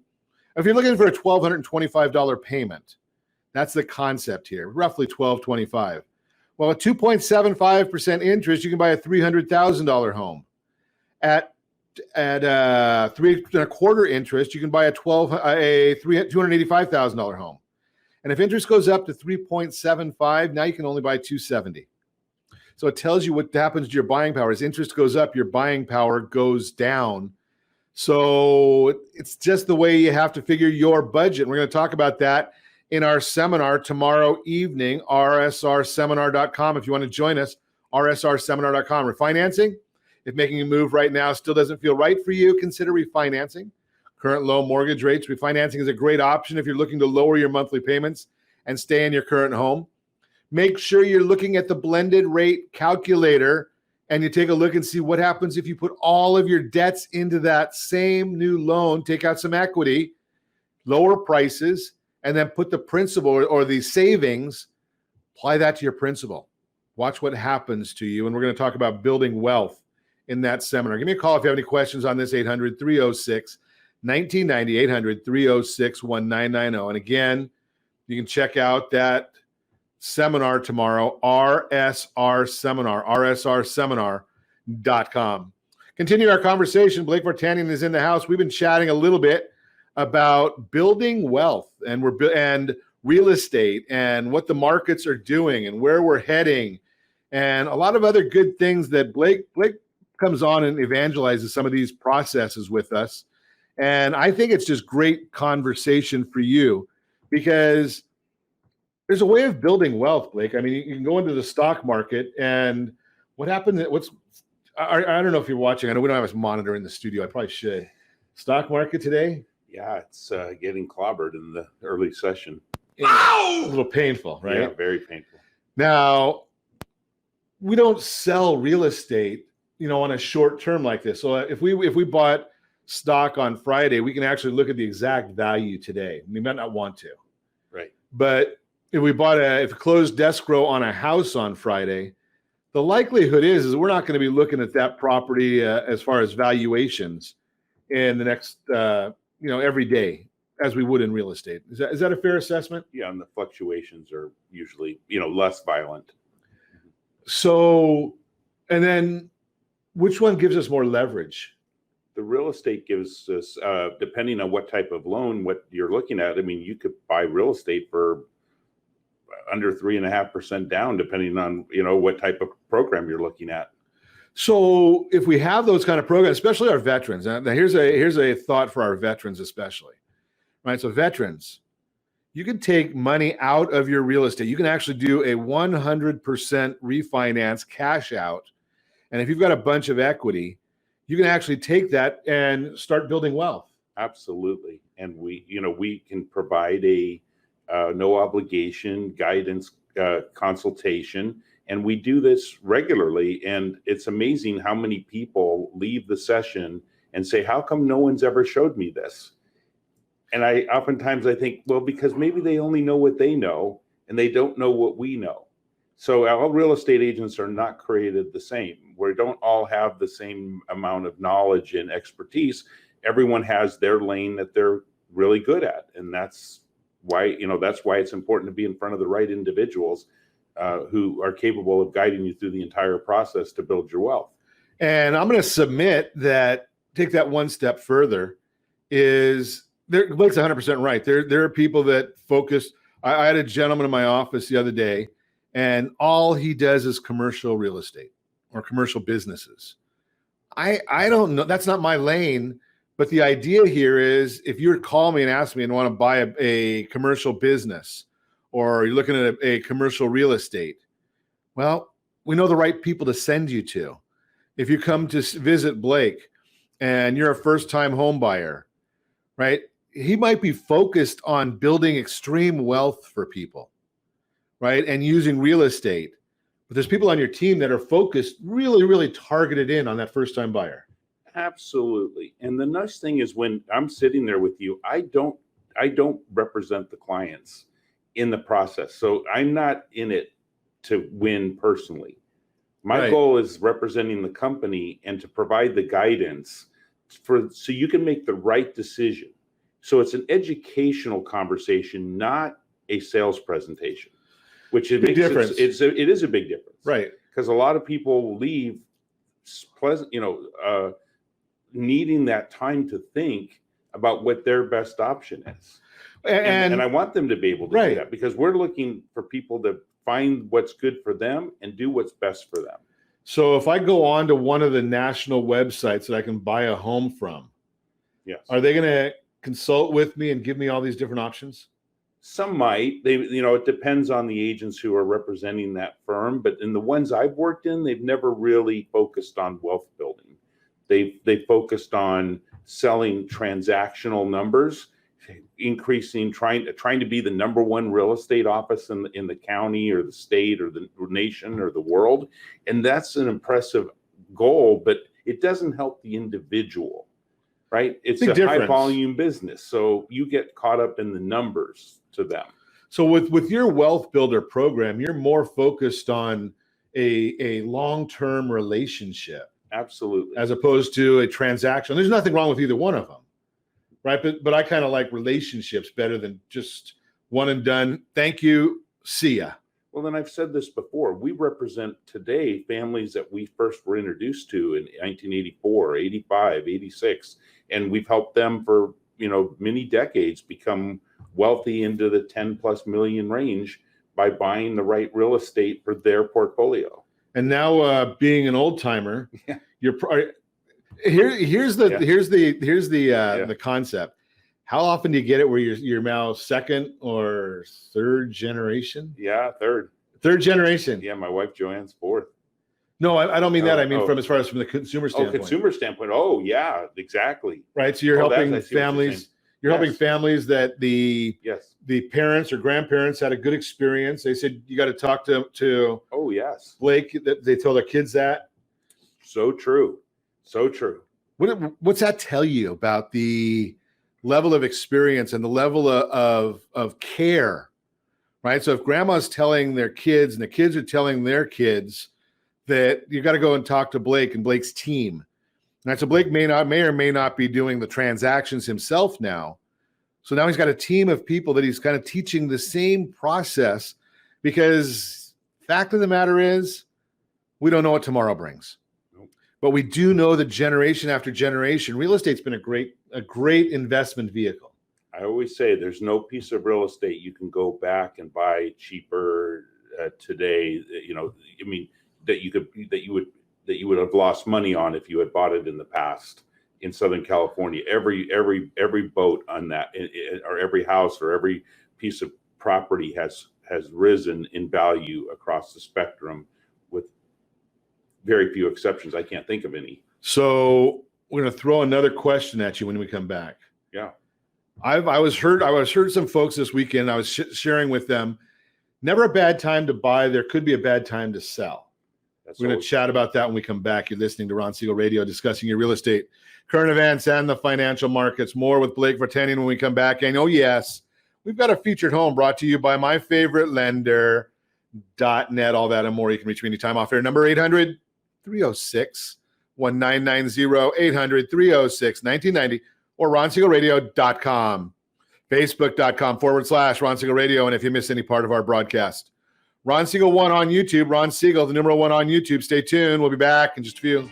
if you're looking for a $1,225 payment, that's the concept here, roughly $1,225. Well, at 2.75% interest, you can buy a $300,000 home. At 3.25% interest, you can buy a $285,000 home. And if interest goes up to 3.75, now you can only buy $270,000. So it tells you what happens to your buying power. As interest goes up, your buying power goes down. So it's just the way you have to figure your budget. We're going to talk about that in our seminar tomorrow evening, rsrseminar.com. If you want to join us, rsrseminar.com. Refinancing, if making a move right now still doesn't feel right for you, consider refinancing. Current low mortgage rates, refinancing is a great option if you're looking to lower your monthly payments and stay in your current home. Make sure you're looking at the blended rate calculator and you take a look and see what happens if you put all of your debts into that same new loan, take out some equity, lower prices, and then put the principal or the savings, apply that to your principal. Watch what happens to you. And we're going to talk about building wealth in that seminar. Give me a call if you have any questions on this, 800-306-1990, 800-306-1990. And again, you can check out that seminar tomorrow, RSR Seminar, rsrseminar.com. Continue our conversation. Blake Vartanian is in the house. We've been chatting a little bit about building wealth, and real estate and what the markets are doing and where we're heading, and a lot of other good things that Blake comes on and evangelizes some of these processes with us. And I think it's just great conversation for you because there's a way of building wealth, Blake. I mean, you can go into the stock market, and what happened? I don't know if you're watching. I know we don't have a monitor in the studio. I probably should. Stock market today? Yeah, it's getting clobbered in the early session. A little painful, right? Yeah, very painful. Now, we don't sell real estate, on a short term like this. So if we bought stock on Friday, we can actually look at the exact value today. We might not want to. Right. But if we closed escrow on a house on Friday, the likelihood is we're not going to be looking at that property as far as valuations in the next, every day as we would in real estate. Is that a fair assessment? Yeah, and the fluctuations are usually, less violent. So, and then which one gives us more leverage? The real estate gives us, depending on what type of loan, what you're looking at. I mean, you could buy real estate for under 3.5% down, depending on, what type of program you're looking at. So if we have those kind of programs, especially our veterans, now here's a thought for our veterans especially, right? So veterans, you can take money out of your real estate. You can actually do a 100% refinance cash out. And if you've got a bunch of equity, you can actually take that and start building wealth. Absolutely. And we can provide a no obligation guidance consultation. And we do this regularly. And it's amazing how many people leave the session and say, how come no one's ever showed me this? And oftentimes I think, well, because maybe they only know what they know and they don't know what we know. So all real estate agents are not created the same. We don't all have the same amount of knowledge and expertise. Everyone has their lane that they're really good at. And that's why it's important to be in front of the right individuals who are capable of guiding you through the entire process to build your wealth. And I'm going to submit that, take that one step further, Blake's 100% right. There are people that focus. I had a gentleman in my office the other day, and all he does is commercial real estate or commercial businesses. I don't know. That's not my lane. But the idea here is if you were to call me and ask me and want to buy a commercial business, or you're looking at a commercial real estate, well, we know the right people to send you to. If you come to visit Blake and you're a first-time home buyer, right? He might be focused on building extreme wealth for people, right? And using real estate. But there's people on your team that are focused, really, really targeted in on that first-time buyer. Absolutely. And the nice thing is when I'm sitting there with you, I don't represent the clients in the process. So I'm not in it to win personally. My goal is representing the company and to provide the guidance so you can make the right decision. So it's an educational conversation, not a sales presentation, which it makes it is a big difference. Right. Because a lot of people leave pleasant, needing that time to think about what their best option is. And I want them to be able to do that because we're looking for people to find what's good for them and do what's best for them. So if I go on to one of the national websites that I can buy a home from, yes, are they going to consult with me and give me all these different options? Some might. It depends on the agents who are representing that firm. But in the ones I've worked in, they've never really focused on wealth building. They focused on selling transactional numbers, increasing, trying to be the number one real estate office in the county or the state or the nation or the world. And that's an impressive goal, but it doesn't help the individual, right? It's a high volume business. So you get caught up in the numbers to them. So with your Wealth Builder program, you're more focused on a long-term relationship. Absolutely. As opposed to a transaction. There's nothing wrong with either one of them, right? But I kind of like relationships better than just one and done. Thank you. See ya. Well, then I've said this before. We represent today families that we first were introduced to in 1984, 85, 86, and we've helped them for many decades become wealthy into the 10 plus million range by buying the right real estate for their portfolio. And now, being an old timer, here's the concept. How often do you get it where you're now second or third generation? Yeah, third generation. Yeah, my wife Joanne's fourth. No, I don't mean that. I mean from the consumer standpoint. Oh, consumer standpoint. Oh, yeah, exactly. Right. So you're helping families. You're helping families that the parents or grandparents had a good experience. They said you got to talk to oh yes, Blake. That they tell their kids that. So true. So true. What's that tell you about the level of experience and the level of care? Right. So if grandma's telling their kids and the kids are telling their kids that you got to go and talk to Blake and Blake's team. Right. So Blake may or may not be doing the transactions himself now. So now he's got a team of people that he's kind of teaching the same process, because fact of the matter is we don't know what tomorrow brings. Nope. But we do know that generation after generation, real estate's been a great investment vehicle. I always say there's no piece of real estate you can go back and buy cheaper today. You know, I mean, that you would have lost money on if you had bought it in the past in Southern California. Every boat on that, or every house or every piece of property has risen in value across the spectrum, with very few exceptions. I can't think of any. So we're going to throw another question at you when we come back. Yeah. I was heard some folks this weekend. I was sharing with them. Never a bad time to buy. There could be a bad time to sell. We're going to chat about that when we come back. You're listening to Ron Siegel Radio, discussing your real estate, current events, and the financial markets. More with Blake Vartanian when we come back. And oh, yes, we've got a featured home brought to you by my favorite lender, .net, all that and more. You can reach me anytime off air. Number 800-306-1990, 800-306-1990, or RonSiegelRadio.com, Facebook.com/Ron Siegel Radio. And if you miss any part of our broadcast, Ron Siegel 1 on YouTube. Ron Siegel, the number 1 on YouTube. Stay tuned. We'll be back in just a few.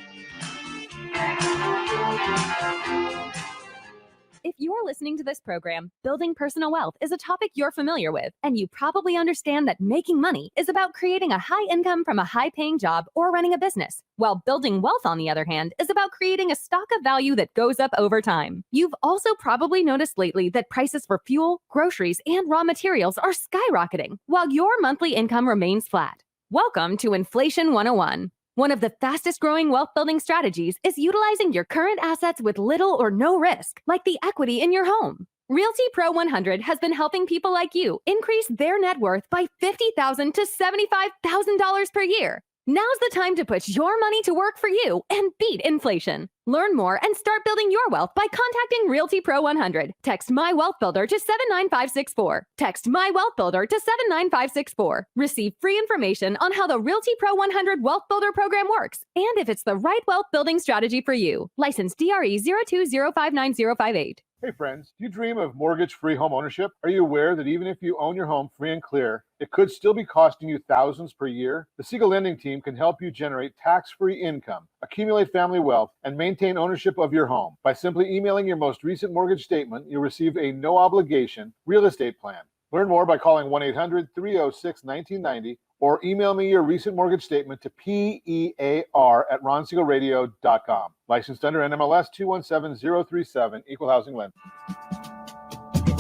If you're listening to this program, building personal wealth is a topic you're familiar with, and you probably understand that making money is about creating a high income from a high-paying job or running a business, while building wealth, on the other hand, is about creating a stock of value that goes up over time. You've also probably noticed lately that prices for fuel, groceries, and raw materials are skyrocketing, while your monthly income remains flat. Welcome to Inflation 101. One of the fastest growing wealth building strategies is utilizing your current assets with little or no risk, like the equity in your home. Realty Pro 100 has been helping people like you increase their net worth by $50,000 to $75,000 per year. Now's the time to put your money to work for you and beat inflation. Learn more and start building your wealth by contacting Realty Pro 100. Text My Wealth Builder to 79564. Text My Wealth Builder to 79564. Receive free information on how the Realty Pro 100 Wealth Builder program works and if it's the right wealth building strategy for you. License DRE 02059058. Hey friends, do you dream of mortgage-free home ownership? Are you aware that even if you own your home free and clear, it could still be costing you thousands per year? The Siegel Lending Team can help you generate tax-free income, accumulate family wealth, and maintain ownership of your home. By simply emailing your most recent mortgage statement, you'll receive a no-obligation real estate plan. Learn more by calling 1-800-306-1990 or email me your recent mortgage statement to PEAR@RonSiegelRadio.com. Licensed under NMLS 217037, Equal Housing Lender.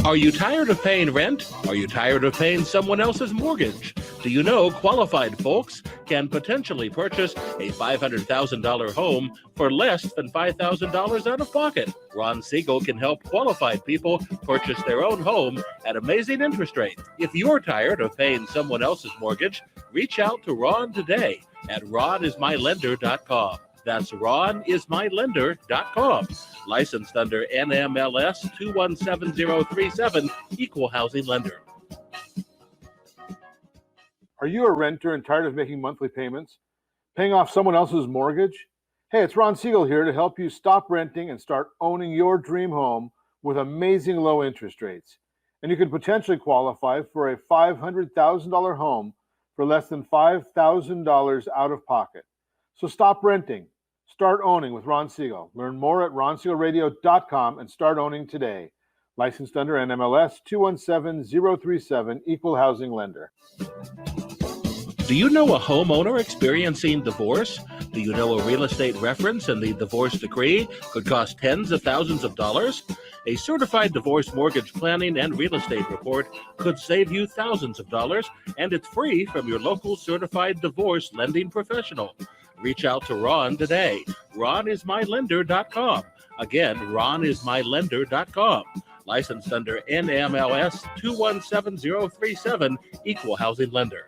Are you tired of paying rent? Are you tired of paying someone else's mortgage? Do you know qualified folks can potentially purchase a $500,000 home for less than $5,000 out of pocket? Ron Siegel can help qualified people purchase their own home at amazing interest rates. If you're tired of paying someone else's mortgage, reach out to Ron today at ronismylender.com. That's ronismylender.com. Licensed under NMLS 217037, Equal Housing Lender. Are you a renter and tired of making monthly payments? Paying off someone else's mortgage? Hey, it's Ron Siegel here to help you stop renting and start owning your dream home with amazing low interest rates. And you can potentially qualify for a $500,000 home for less than $5,000 out of pocket. So stop renting. Start owning with Ron Siegel. Learn more at RonSiegelRadio.com and start owning today. Licensed under NMLS 217037, Equal Housing Lender. Do you know a homeowner experiencing divorce? Do you know a real estate reference and the divorce decree could cost tens of thousands of dollars? A certified divorce mortgage planning and real estate report could save you thousands of dollars, and it's free from your local certified divorce lending professional. Reach out to Ron today. RonIsMyLender.com. Again, RonIsMyLender.com. Licensed under NMLS 217037, Equal Housing Lender.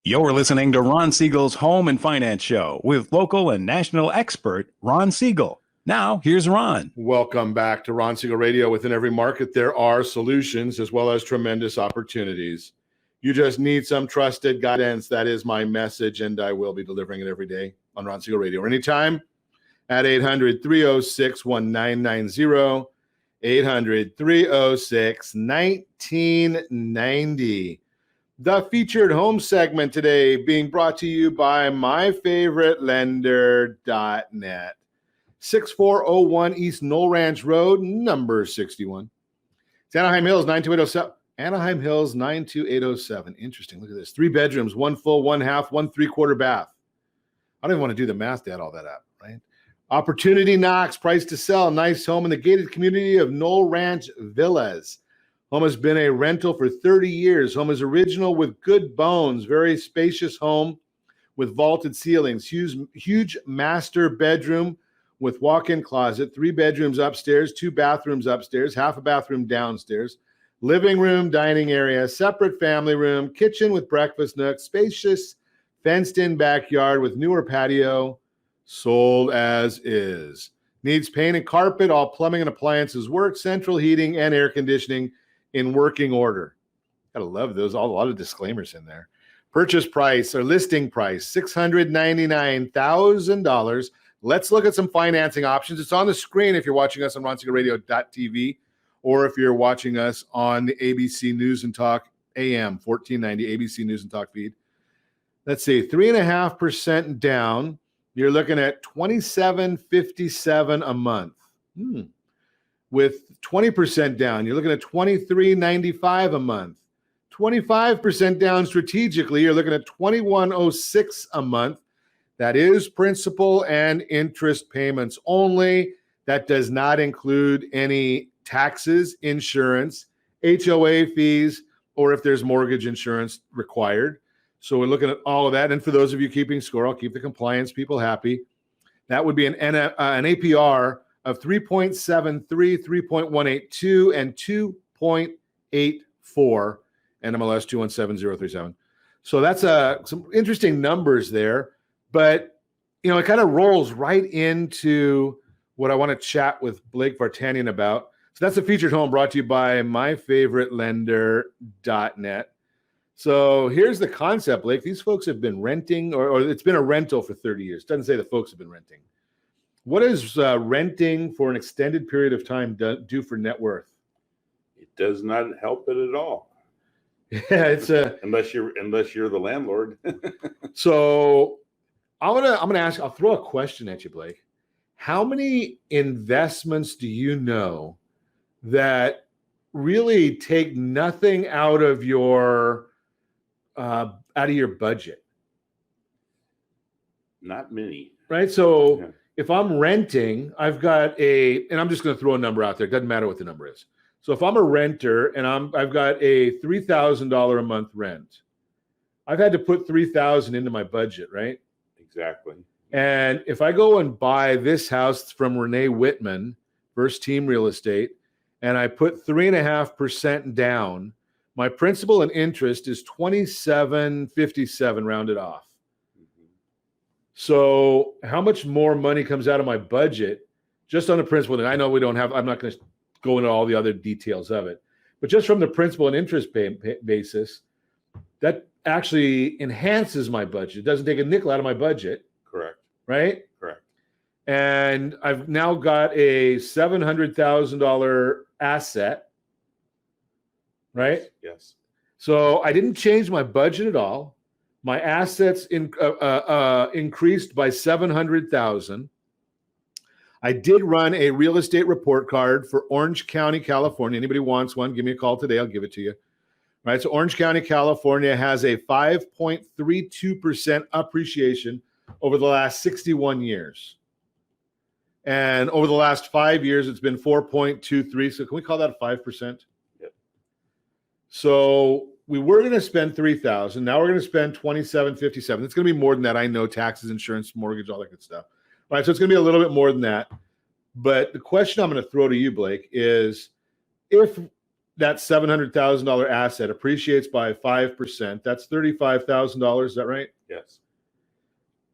You're listening to Ron Siegel's Home and Finance Show with local and national expert Ron Siegel. Now, here's Ron. Welcome back to Ron Siegel Radio. Within every market, there are solutions as well as tremendous opportunities. You just need some trusted guidance. That is my message, and I will be delivering it every day on Ron Siegel Radio. Anytime at 800-306-1990, 800-306-1990. The featured home segment today being brought to you by myfavoritelender.net. 6401 East Knoll Ranch Road, number 61. It's Anaheim Hills, 92807. Anaheim Hills, 92807. Interesting. Look at this. 3 bedrooms, 1 full, 1 half, 1 3/4 bath. I don't even want to do the math to add all that up, right? Opportunity knocks, price to sell. Nice home in the gated community of Knoll Ranch Villas. Home has been a rental for 30 years. Home is original with good bones. Very spacious home with vaulted ceilings. Huge master bedroom with walk-in closet. 3 bedrooms upstairs, 2 bathrooms upstairs, half a bathroom downstairs. Living room, dining area, separate family room, kitchen with breakfast nook, spacious fenced-in backyard with newer patio. Sold as is. Needs paint and carpet. All plumbing and appliances work. Central heating and air conditioning in working order. Gotta love those. A lot of disclaimers in there. Purchase price or listing price, $699,000. Let's look at some financing options. It's on the screen if you're watching us on RonSiegelRadio.tv or if you're watching us on the ABC News and Talk AM 1490 ABC News and Talk feed. Let's see, 3.5% down. You're looking at $27.57 a month. With 20% down, you're looking at $23.95 a month. 25% down strategically, you're looking at $21.06 a month. That is principal and interest payments only. That does not include any taxes, insurance, HOA fees, or if there's mortgage insurance required. So we're looking at all of that. And for those of you keeping score, I'll keep the compliance people happy. That would be an APR of 3.73, 3.182, and 2.84, NMLS 217037. So that's some interesting numbers there. But, you know, it kind of rolls right into what I want to chat with Blake Vartanian about. So that's a featured home brought to you by myfavoritelender.net. So here's the concept, Blake. These folks have been renting, or it's been a rental for 30 years. It doesn't say the folks have been renting. What does renting for an extended period of time do for net worth? It does not help it at all. Yeah, it's unless you're the landlord. So I'm gonna ask. I'll throw a question at you, Blake. How many investments do you know that really take nothing out of your budget? Not many. Right. So if I'm renting, I've got and I'm just going to throw a number out there. It doesn't matter what the number is. So if I'm a renter and I've got a $3,000 a month rent, I've had to put $3,000 into my budget, right? Exactly. And if I go and buy this house from Renee Whitman, First Team Real Estate, and I put 3.5% down, my principal and interest is $27.57 rounded off. So how much more money comes out of my budget just on the principal? And I know I'm not going to go into all the other details of it, but just from the principal and interest basis, that actually enhances my budget. It doesn't take a nickel out of my budget. Correct. Right? Correct. And I've now got a $700,000 asset. Right? Yes. So I didn't change my budget at all. My assets increased by $700,000. I did run a real estate report card for Orange County, California. Anybody wants one, give me a call today. I'll give it to you. All right, so Orange County, California has a 5.32% appreciation over the last 61 years. And over the last 5 years, it's been 4.23. So can we call that 5%? Yep. So we were going to spend $3,000. Now we're going to spend $2,757. It's going to be more than that. I know, taxes, insurance, mortgage, all that good stuff. All right, so it's going to be a little bit more than that. But the question I'm going to throw to you, Blake, is if that $700,000 asset appreciates by 5%, that's $35,000. Is that right? Yes.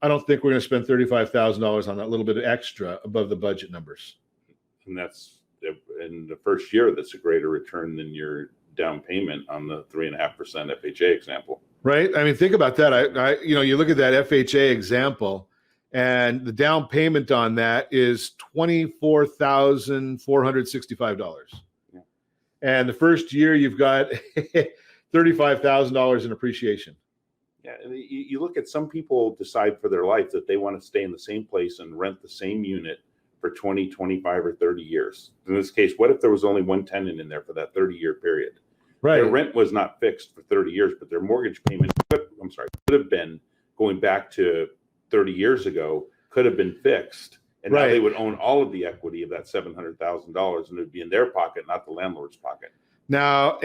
I don't think we're going to spend $35,000 on that little bit of extra above the budget numbers. And that's in the first year, that's a greater return than your down payment on the 3.5% FHA example. Right. I mean, think about that. You look at that FHA example, and the down payment on that is $24,465. Yeah. And the first year, you've got $35,000 in appreciation. Yeah, and you look at some people decide for their life that they want to stay in the same place and rent the same unit for 20, 25, or 30 years. In this case, what if there was only one tenant in there for that 30-year period? Right. Their rent was not fixed for 30 years, but their mortgage payment, could have been, going back to 30 years ago, could have been fixed. And now they would own all of the equity of that $700,000, and it would be in their pocket, not the landlord's pocket. Now,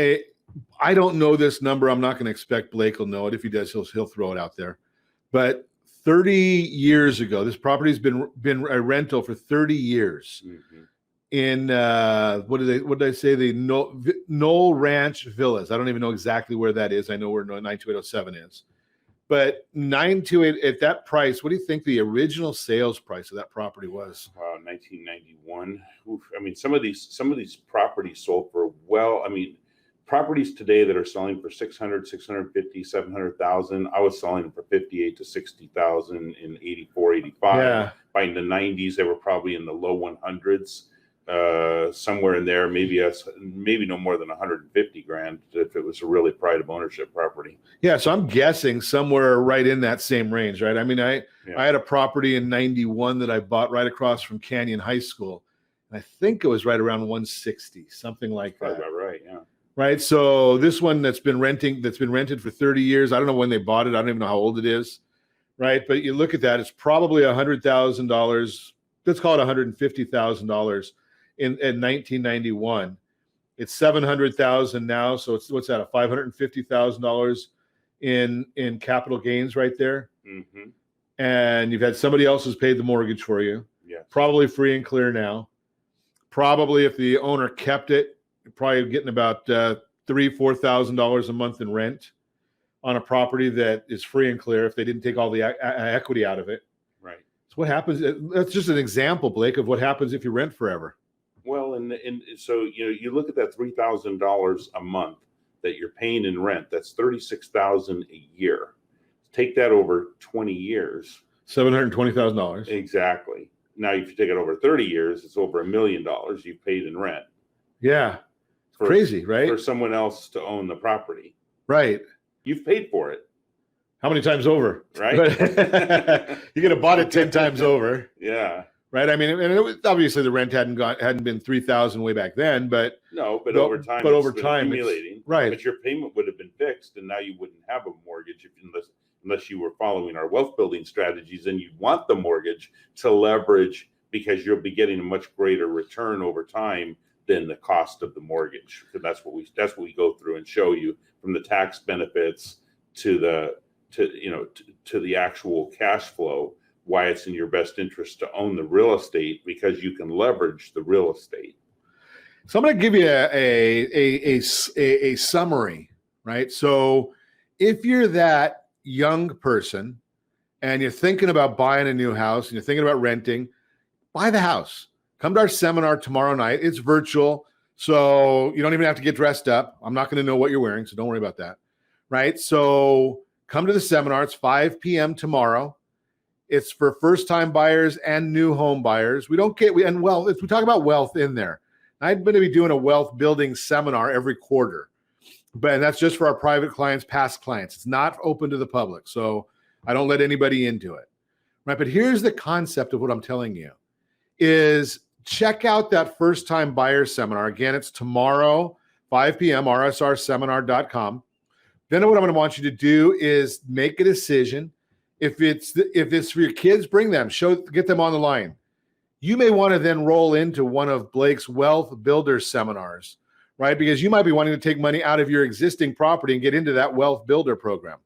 I don't know this number. I'm not going to expect Blake will know it. If he does, he'll throw it out there. But 30 years ago, this property's been a rental for 30 years. Mm-hmm. In what did I say? The Knoll Ranch Villas. I don't even know exactly where that is. I know where 92807 is. But 928 at that price, what do you think the original sales price of that property was? 1991. Oof. I mean, some of these properties sold for properties today that are selling for 600, 650, 700,000. I was selling them for 58 to 60,000 in 84, 85. Yeah. By the 90s, they were probably in the low 100s, somewhere in there. Maybe no more than 150 grand if it was a really pride of ownership property. Yeah, so I'm guessing somewhere right in that same range, right? I mean, I had a property in 91 that I bought right across from Canyon High School, and I think it was right around 160, something like Probably that. about right, yeah. Right. So this one that's been rented for 30 years. I don't know when they bought it. I don't even know how old it is. Right. But you look at that, it's probably $100,000. Let's call it $150,000 in 1991. It's $700,000 now. So it's what's that? $550,000 in capital gains right there. Mm-hmm. And you've had somebody else who's paid the mortgage for you. Yes. Probably free and clear now. Probably if the owner kept it, probably getting about $3,000-4,000 a month in rent on a property that is free and clear if they didn't take all the equity out of it. Right. So what happens? That's just an example, Blake, of what happens if you rent forever. Well, and so you look at that $3,000 a month that you're paying in rent. That's $36,000 a year. Take that over 20 years. $720,000. Exactly. Now, if you take it over 30 years, it's over $1 million you've paid in rent. Yeah. Crazy, right? For someone else to own the property. Right. You've paid for it. How many times over? Right. You could have bought it 10 times over. Yeah. Right. I mean, and obviously the rent hadn't been $3,000 way back then, but over time, accumulating. Right. But your payment would have been fixed, and now you wouldn't have a mortgage unless you were following our wealth building strategies, and you'd want the mortgage to leverage because you'll be getting a much greater return over time than the cost of the mortgage. Because that's what we go through and show you, from the tax benefits to the actual cash flow, why it's in your best interest to own the real estate, because you can leverage the real estate. So I'm going to give you a summary, right? So if you're that young person and you're thinking about buying a new house and you're thinking about renting, buy the house. Come to our seminar tomorrow night. It's virtual, so you don't even have to get dressed up. I'm not going to know what you're wearing, so don't worry about that, right? So come to the seminar. It's 5 p.m. tomorrow. It's for first-time buyers and new home buyers. We talk about wealth in there. I'm going to be doing a wealth building seminar every quarter, and that's just for our private clients, past clients. It's not open to the public, so I don't let anybody into it, right? But here's the concept of what I'm telling you. is check out that first-time buyer seminar. Again, it's tomorrow, 5 p.m., rsrseminar.com. Then what I'm going to want you to do is make a decision. If it's for your kids, bring them. Get them on the line. You may want to then roll into one of Blake's Wealth Builder seminars, right? Because you might be wanting to take money out of your existing property and get into that Wealth Builder program.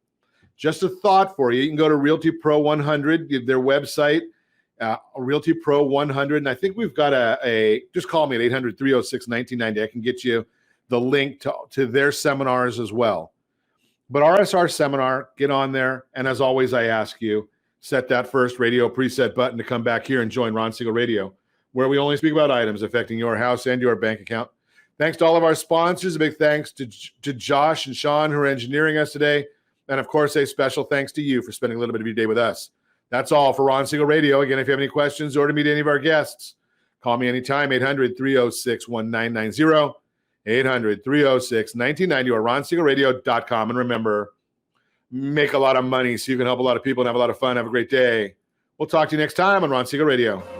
Just a thought for you. You can go to Realty Pro 100, their website, Realty Pro 100. And I think we've got just call me at 800-306-1990. I can get you the link to their seminars as well. But RSR seminar, get on there. And as always, I ask you, set that first radio preset button to come back here and join Ron Siegel Radio, where we only speak about items affecting your house and your bank account. Thanks to all of our sponsors. A big thanks to Josh and Sean, who are engineering us today. And of course, a special thanks to you for spending a little bit of your day with us. That's all for Ron Siegel Radio. Again, if you have any questions or to meet any of our guests, call me anytime, 800-306-1990. 800-306-1990 or ronsiegelradio.com. And remember, make a lot of money so you can help a lot of people and have a lot of fun. Have a great day. We'll talk to you next time on Ron Siegel Radio.